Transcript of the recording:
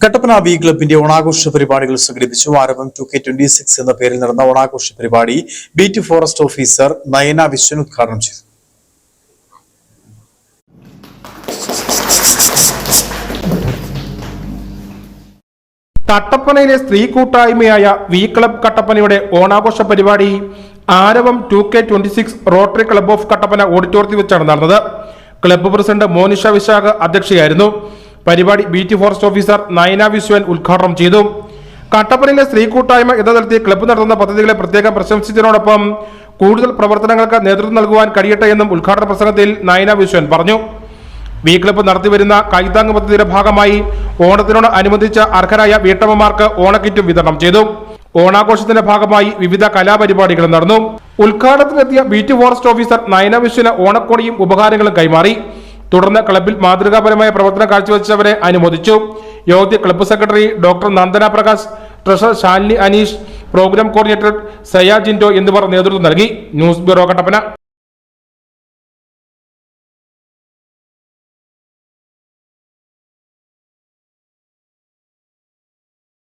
Kattappana V ക്ലബിന്റെ ഓണാഘോഷ പരിപാടികൾ സംഘടിപ്പിച്ചു. ആരവം 2K26 എന്ന പേരിൽ നടന്ന ഓണാഘോഷ പരിപാടി beat forest officer Nayana Viswan ഉദ്ഘാടനം ചെയ്തു. കട്ടപ്പനയിലെ സ്ത്രീ കൂട്ടായ്മയായ വി ക്ലബ് കട്ടപ്പനയുടെ ഓണാഘോഷ പരിപാടി ആരവം 2K26 rotary club of Kattappana ഓഡിറ്റോറിയത്തിൽ വെച്ചാണ് നടന്നത്. ക്ലബ്ബ് പ്രസിഡന്റ് മോനിഷ വിശാഖ അധ്യക്ഷയായിരുന്നു. പരിപാടി beat forest officer Nayana Viswan ഉദ്ഘാടനം ചെയ്തു. കട്ടപ്പനയിലെ സ്ത്രീ കൂട്ടായ്മ എന്ന തലത്തിൽ ക്ലബ്ബ് നടത്തുന്ന പദ്ധതികളെ പ്രത്യേകം പ്രശംസിച്ചതിനോടൊപ്പം കൂടുതൽ പ്രവർത്തനങ്ങൾക്ക് നേതൃത്വം നൽകുവാൻ കഴിയട്ടെ എന്നും ഉദ്ഘാടന പ്രസംഗത്തിൽ നയന വിശ്വൻ പറഞ്ഞു. വി ക്ലബ്ബ് നടത്തിവരുന്ന കൈത്താങ് പദ്ധതിയുടെ ഭാഗമായി ഓണത്തിനോട് അനുബന്ധിച്ച് അർഹരായ വീട്ടമ്മമാർക്ക് ഓണക്കിറ്റും വിതരണം ചെയ്തു. ഓണാഘോഷത്തിന്റെ ഭാഗമായി വിവിധ കലാപരിപാടികളും നടന്നു. ഉദ്ഘാടനത്തിനെത്തിയ ബീറ്റ് ഫോറസ്റ്റ് ഓഫീസർ നയന വിശ്വന് ഓണക്കോടിയും ഉപഹാരങ്ങളും കൈമാറി. തുടർന്ന് ക്ലബ്ബിൽ മാതൃകാപരമായ പ്രവർത്തനം കാഴ്ചവെച്ചവരെ അനുമോദിച്ചു. യോഗത്തിൽ club secretary doctor Nandana Prakash, treasurer Shalini Aneesh, programme coordinator Saya Jindo എന്നിവർ നേതൃത്വം നൽകി. News bureau Kattappana.